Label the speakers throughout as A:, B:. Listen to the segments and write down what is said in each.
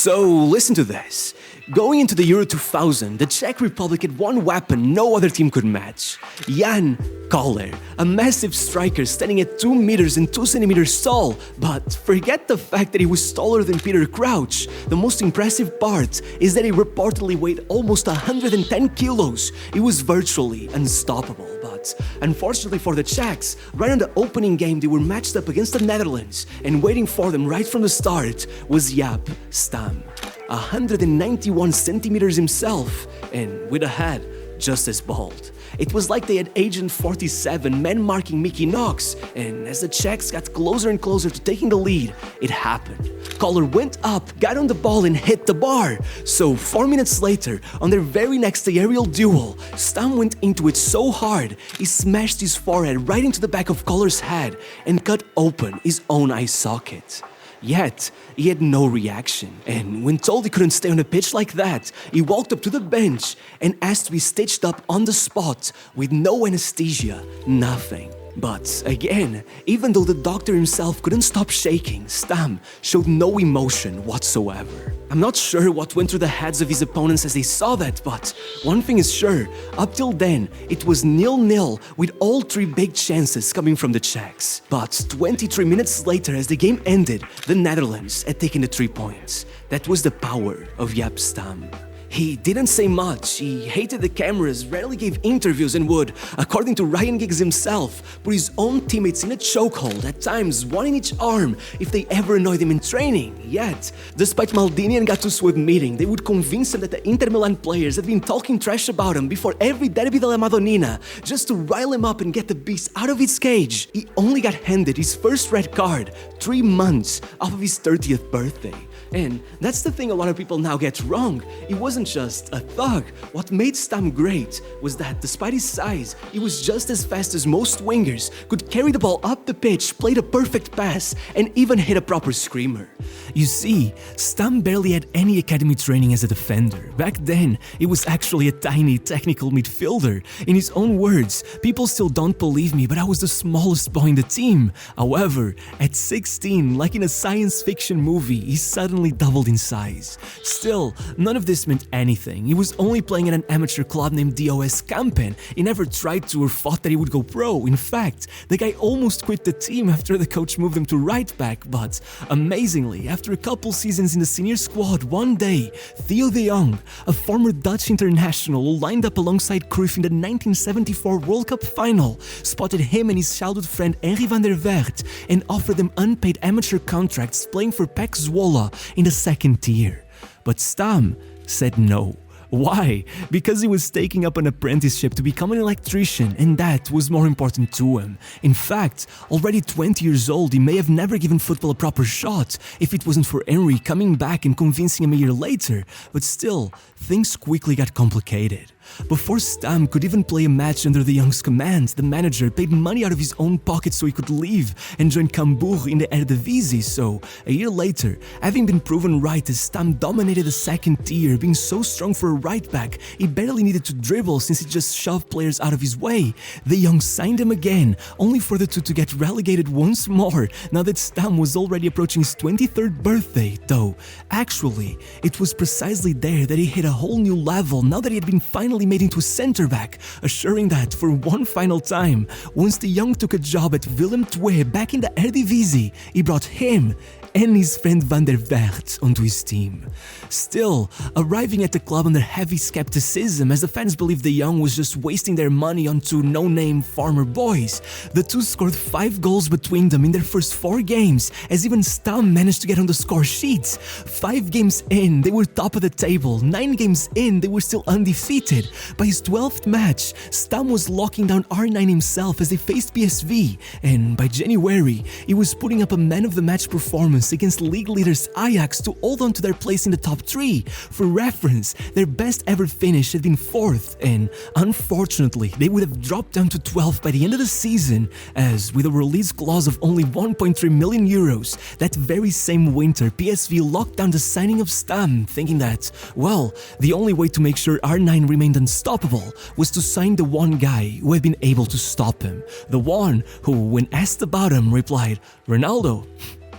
A: So listen to this. Going into the Euro 2000, the Czech Republic had one weapon no other team could match. Jan Koller, a massive striker standing at 2 meters and 2 centimeters tall. But forget the fact that he was taller than Peter Crouch. The most impressive part is that he reportedly weighed almost 110 kilos. He was virtually unstoppable. But unfortunately for the Czechs, right in the opening game they were matched up against the Netherlands, and waiting for them right from the start was Jaap Stam. 191 centimeters himself, and with a head just as bald. It was like they had Agent 47 man-marking Mickey Knox, and as the Czechs got closer and closer to taking the lead, it happened. Koller went up, got on the ball and hit the bar. So 4 minutes later, on their very next aerial duel, Stam went into it so hard, he smashed his forehead right into the back of Koller's head and cut open his own eye socket. Yet, he had no reaction, and when told he couldn't stay on the pitch like that, he walked up to the bench and asked to be stitched up on the spot with no anesthesia, nothing. But again, even though the doctor himself couldn't stop shaking, Stam showed no emotion whatsoever. I'm not sure what went through the heads of his opponents as they saw that, but one thing is sure, up till then, it was 0-0 with all 3 big chances coming from the Czechs. But 23 minutes later, as the game ended, the Netherlands had taken the 3 points. That was the power of Jaap Stam. He didn't say much, he hated the cameras, rarely gave interviews and would, according to Ryan Giggs himself, put his own teammates in a chokehold, at times one in each arm, if they ever annoyed him in training. Yet, despite Maldini and Gattuso's web meeting, they would convince him that the Inter Milan players had been talking trash about him before every Derby della Madonnina, just to rile him up and get the beast out of its cage. He only got handed his first red card 3 months off of his 30th birthday. And that's the thing a lot of people now get wrong. He wasn't just a thug. What made Stam great was that despite his size, he was just as fast as most wingers, could carry the ball up the pitch, played a perfect pass, and even hit a proper screamer. You see, Stam barely had any academy training as a defender. Back then, he was actually a tiny technical midfielder. In his own words, people still don't believe me, but I was the smallest boy in the team. However, at 16, like in a science fiction movie, he suddenly doubled in size. Still, none of this meant anything. He was only playing at an amateur club named DOS Kampen. He never tried to or thought that he would go pro. In fact, the guy almost quit the team after the coach moved him to right back, but amazingly, after a couple seasons in the senior squad, one day, Theo de Jong, a former Dutch international who lined up alongside Cruyff in the 1974 World Cup final, spotted him and his childhood friend Henry van der Weert and offered them unpaid amateur contracts playing for PEC Zwolle in the 2nd tier. But Stam said no. Why? Because he was taking up an apprenticeship to become an electrician, and that was more important to him. In fact, already 20 years old, he may have never given football a proper shot if it wasn't for Henry coming back and convincing him a year later. But still, things quickly got complicated. Before Stam could even play a match under the Young's command, the manager paid money out of his own pocket so he could leave and join Cambuur in the Eredivisie. So, a year later, having been proven right as Stam dominated the 2nd tier, being so strong for a right back, he barely needed to dribble since he just shoved players out of his way. The Young signed him again, only for the two to get relegated once more, now that Stam was already approaching his 23rd birthday, though actually, it was precisely there that he hit a whole new level now that he had been finally made into a centre-back, assuring that for one final time, once the Young took a job at Willem II back in the Eredivisie, he brought him and his friend Van der Weert onto his team. Still, arriving at the club under heavy skepticism as the fans believed the Young was just wasting their money on 2 no-name farmer boys, the two scored 5 goals between them in their first 4 games, as even Stam managed to get on the score sheets. 5 games in, they were top of the table. 9 games in, they were still undefeated. By his 12th match, Stam was locking down R9 himself as they faced PSV, and by January, he was putting up a man-of-the-match performance against league leaders Ajax to hold on to their place in the top 3. For reference, their best ever finish had been 4th, and unfortunately, they would have dropped down to 12th by the end of the season, as with a release clause of only 1.3 million euros, that very same winter, PSV locked down the signing of Stam, thinking that, well, the only way to make sure R9 remained unstoppable was to sign the one guy who had been able to stop him. The one who, when asked about him, replied, "Ronaldo.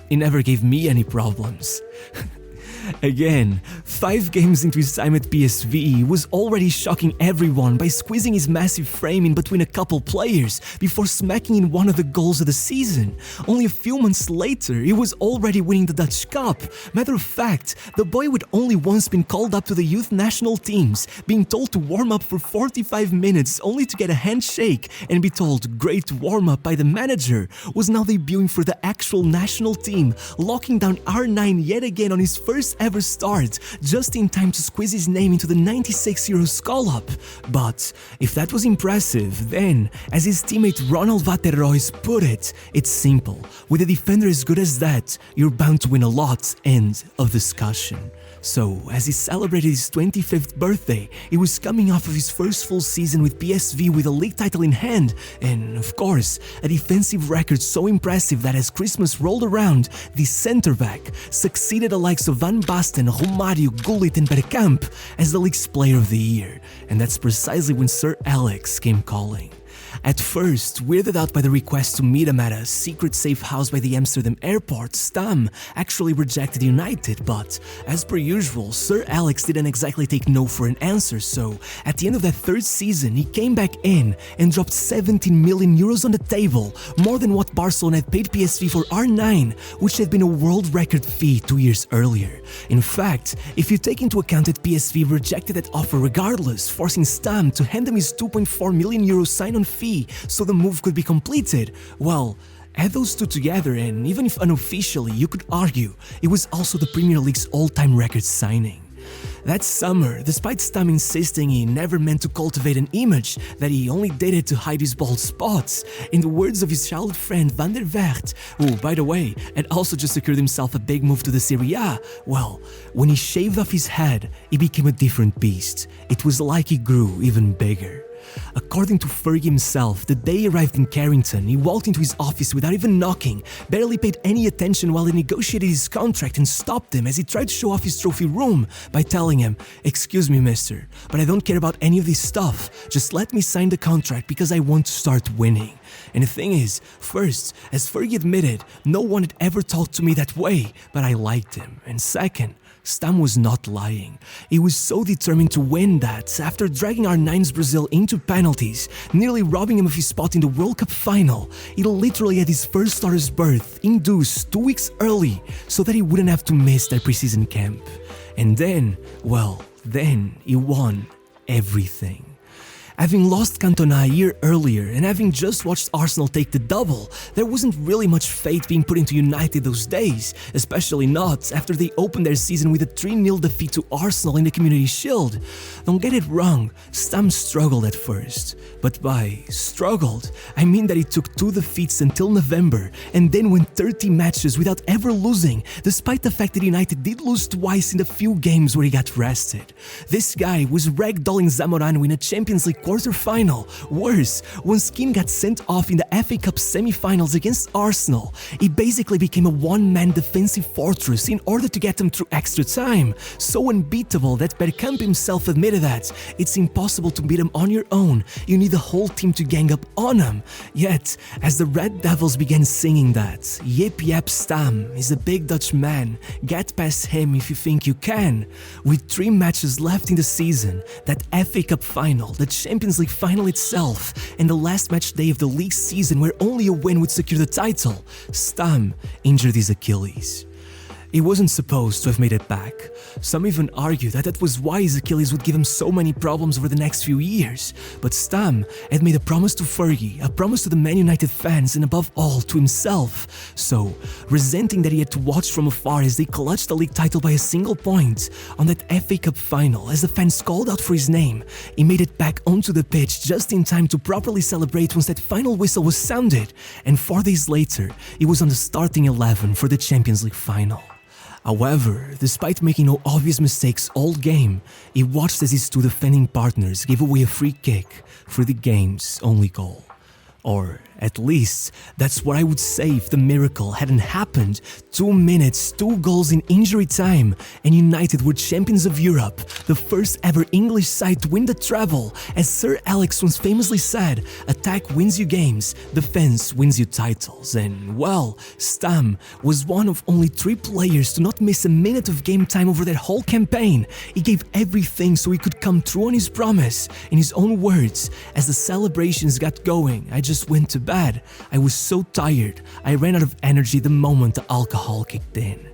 A: He never gave me any problems." Again, 5 games into his time at PSV, he was already shocking everyone by squeezing his massive frame in between a couple players before smacking in one of the goals of the season. Only a few months later, he was already winning the Dutch Cup. Matter of fact, the boy would only once been called up to the youth national teams, being told to warm up for 45 minutes only to get a handshake and be told great warm up by the manager, was now debuting for the actual national team, locking down R9 yet again on his first ever start, just in time to squeeze his name into the 96 Euros call-up. But if that was impressive, then, as his teammate Ronald Waterreus put it, it's simple. With a defender as good as that, you're bound to win a lot. End of discussion. So, as he celebrated his 25th birthday, he was coming off of his first full season with PSV with a league title in hand, and of course, a defensive record so impressive that as Christmas rolled around, the centre-back succeeded the likes of Van Basten, Romario, Gullit and Bergkamp as the league's player of the year, and that's precisely when Sir Alex came calling. At first, weirded out by the request to meet him at a secret safe house by the Amsterdam airport, Stam actually rejected United, but as per usual, Sir Alex didn't exactly take no for an answer, so at the end of that third season, he came back in and dropped 17 million euros on the table, more than what Barcelona had paid PSV for R9, which had been a world record fee 2 years earlier. In fact, if you take into account that PSV rejected that offer regardless, forcing Stam to hand him his 2.4 million euro sign-on fee so the move could be completed, well, add those two together and even if unofficially, you could argue it was also the Premier League's all-time record signing. That summer, despite Stam insisting he never meant to cultivate an image, that he only did it to hide his bald spots, in the words of his childhood friend Van der Vaart, who, by the way, had also just secured himself a big move to the Serie A, well, when he shaved off his head, he became a different beast. It was like he grew even bigger. According to Fergie himself, the day he arrived in Carrington, he walked into his office without even knocking, barely paid any attention while he negotiated his contract and stopped him as he tried to show off his trophy room by telling him, "Excuse me, mister, but I don't care about any of this stuff. Just let me sign the contract because I want to start winning." And the thing is, first, as Fergie admitted, no one had ever talked to me that way, but I liked him. And second, Stam was not lying. He was so determined to win that, after dragging R9's Brazil into penalties, nearly robbing him of his spot in the World Cup final, he literally had his first starter's berth induced 2 weeks early so that he wouldn't have to miss that preseason camp. And then, well, then he won everything. Having lost Cantona a year earlier and having just watched Arsenal take the double, there wasn't really much faith being put into United those days, especially not after they opened their season with a 3-0 defeat to Arsenal in the Community Shield. Don't get it wrong, Stam struggled at first. But by struggled, I mean that he took 2 defeats until November and then went 30 matches without ever losing, despite the fact that United did lose twice in the few games where he got rested. This guy was ragdolling Zamorano in a Champions League quarter-final. Worse, once Keane got sent off in the FA Cup semi-finals against Arsenal, he basically became a one-man defensive fortress in order to get them through extra time. So unbeatable that Bergkamp himself admitted that it's impossible to beat him on your own. You need the whole team to gang up on him. Yet, as the Red Devils began singing that, Jaap Stam is a big Dutch man, get past him if you think you can. With 3 matches left in the season, that FA Cup final, the Champions League final itself, and the last match day of the league season where only a win would secure the title, Stam injured his Achilles. He wasn't supposed to have made it back. Some even argue that that was why his Achilles would give him so many problems over the next few years. But Stam had made a promise to Fergie, a promise to the Man United fans, and above all, to himself. So, resenting that he had to watch from afar as they clutched the league title by a single point, on that FA Cup final, as the fans called out for his name, he made it back onto the pitch just in time to properly celebrate once that final whistle was sounded, and 4 days later, he was on the starting 11 for the Champions League final. However, despite making no obvious mistakes all game, he watched as his 2 defending partners gave away a free kick for the game's only goal. Or, At least, that's what I would say if the miracle hadn't happened. 2 minutes, 2 goals in injury time, and United were champions of Europe, the first ever English side to win the treble. As Sir Alex once famously said, attack wins you games, defense wins you titles. And well, Stam was one of only 3 players to not miss a minute of game time over that whole campaign. He gave everything so he could come true on his promise. In his own words, as the celebrations got going, I just went to bed. I was so tired, I ran out of energy the moment the alcohol kicked in.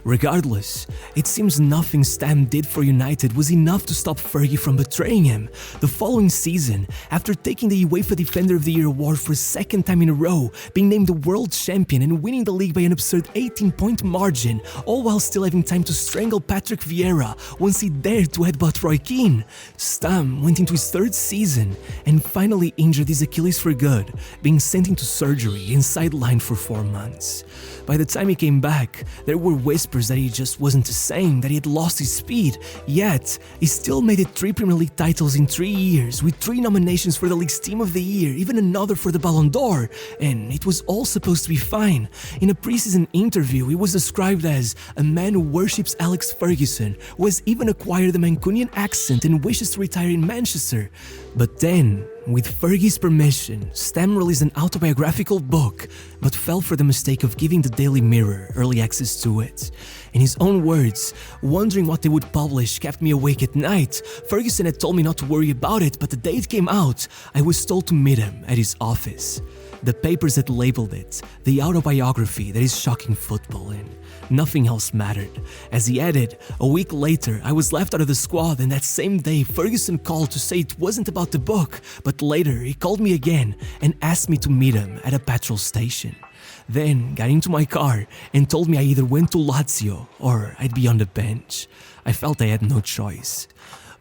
A: Regardless, it seems nothing Stam did for United was enough to stop Fergie from betraying him. The following season, after taking the UEFA Defender of the Year award for a second time in a row, being named the world champion and winning the league by an absurd 18-point margin, all while still having time to strangle Patrick Vieira once he dared to headbutt Roy Keane, Stam went into his 3rd season and finally injured his Achilles for good, being sent into surgery and sidelined for 4 months. By the time he came back, there were whispers that he just wasn't the same, that he had lost his speed. Yet, he still made it 3 Premier League titles in 3 years, with 3 nominations for the league's Team of the Year, even another for the Ballon d'Or, and it was all supposed to be fine. In a preseason interview, he was described as a man who worships Alex Ferguson, who has even acquired the Mancunian accent and wishes to retire in Manchester. But then, with Fergie's permission, Stam released an autobiographical book, but fell for the mistake of giving the Daily Mirror early access to it. In his own words, wondering what they would publish kept me awake at night. Ferguson had told me not to worry about it, but the day it came out, I was told to meet him at his office. The papers had labeled it the autobiography that is shocking football, and nothing else mattered. As he added, a week later, I was left out of the squad, and that same day, Ferguson called to say it wasn't about the book, but later he called me again and asked me to meet him at a petrol station. Then got into my car and told me I either went to Lazio or I'd be on the bench. I felt I had no choice.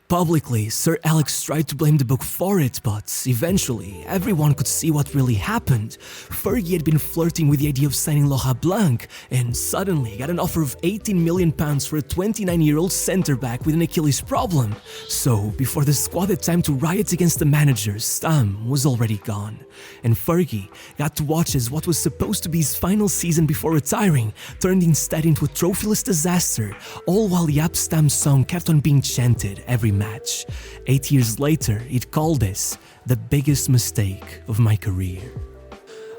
A: Publicly, Sir Alex tried to blame the book for it, but eventually, everyone could see what really happened. Fergie had been flirting with the idea of signing Laurent Blanc, and suddenly got an offer of £18 million for a 29-year-old centre-back with an Achilles problem. So, before the squad had time to riot against the manager, Stam was already gone. And Fergie got to watch as what was supposed to be his final season before retiring turned instead into a trophyless disaster, all while the Jaap Stam song kept on being chanted every match. 8 years later, it called this the biggest mistake of my career.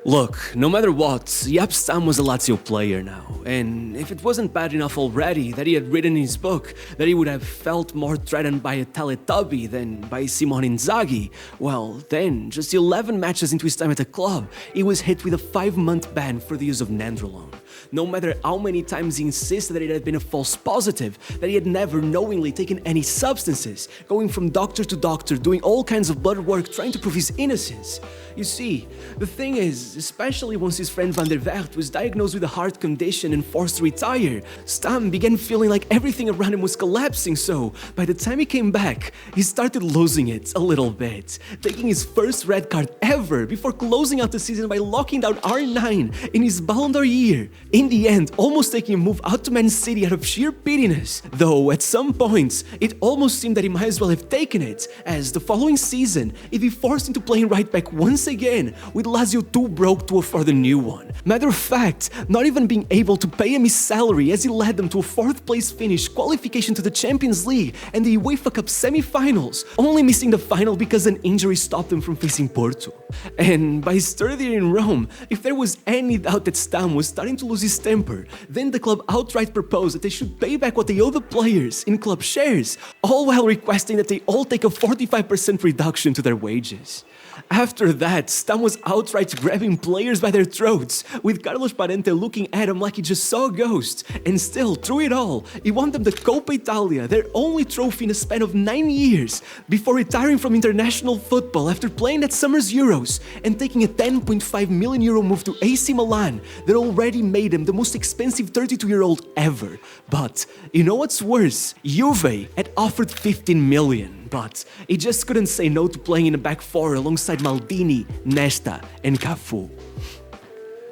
A: Look, no matter what, Jaap Stam was a Lazio player now, and if it wasn't bad enough already that he had written in his book that he would have felt more threatened by a Teletubby than by Simone Inzaghi, well, then, just 11 matches into his time at the club, he was hit with a 5-month ban for the use of Nandrolone. No matter how many times he insisted that it had been a false positive, that he had never knowingly taken any substances, going from doctor to doctor, doing all kinds of blood work trying to prove his innocence. You see, the thing is, especially once his friend Van der Vaart was diagnosed with a heart condition and forced to retire, Stam began feeling like everything around him was collapsing, so by the time he came back, he started losing it a little bit, taking his first red card ever before closing out the season by locking down R9 in his Ballon d'Or year. In the end, almost taking a move out to Man City out of sheer pettiness, though at some points, it almost seemed that he might as well have taken it, as the following season, he'd be forced into playing right back once again, with Lazio too broke to afford a new one. Matter of fact, not even being able to pay him his salary as he led them to a 4th place finish, qualification to the Champions League and the UEFA Cup semi-finals, only missing the final because an injury stopped them from facing Porto. And by his 3rd year in Rome, if there was any doubt that Stam was starting to lose his temper, then the club outright proposed that they should pay back what they owe the players in club shares, all while requesting that they all take a 45% reduction to their wages. After that, Stam was outright grabbing players by their throats, with Carlos Parente looking at him like he just saw a ghost. And still, through it all, he won them the Coppa Italia, their only trophy in a span of 9 years, before retiring from international football after playing that summer's Euros and taking a €10.5 million move to AC Milan that already made him the most expensive 32-year-old ever. But you know what's worse? Juve had offered 15 million, but he just couldn't say no to playing in a back four alongside Maldini, Nesta and Cafu.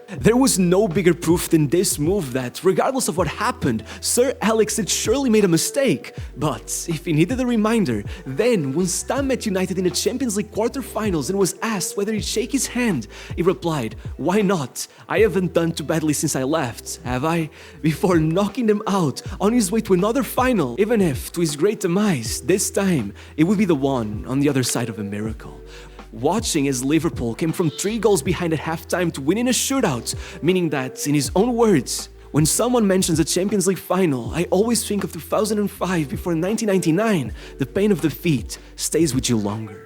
A: There was no bigger proof than this move that, regardless of what happened, Sir Alex had surely made a mistake. But if he needed a reminder, then when Stam met United in the Champions League quarterfinals and was asked whether he'd shake his hand, he replied, "Why not? I haven't done too badly since I left, have I?" Before knocking them out on his way to another final, even if, to his great demise, this time it would be the one on the other side of a miracle. Watching as Liverpool came from 3 goals behind at halftime to win in a shootout, meaning that, in his own words, "When someone mentions a Champions League final, I always think of 2005 before 1999. The pain of defeat stays with you longer."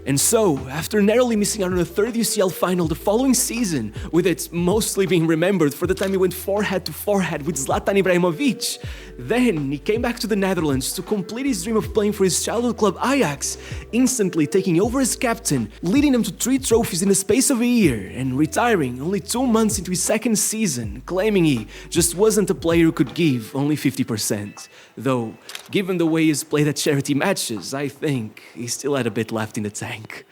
A: And so, after narrowly missing out on a third UCL final the following season, with it mostly being remembered for the time he went forehead to forehead with Zlatan Ibrahimovic, then he came back to the Netherlands to complete his dream of playing for his childhood club Ajax, instantly taking over as captain, leading them to 3 trophies in the space of a year, and retiring only 2 months into his second season, claiming he just wasn't a player who could give only 50%. Though, given the way he's played at charity matches, I think he still had a bit left in the tank.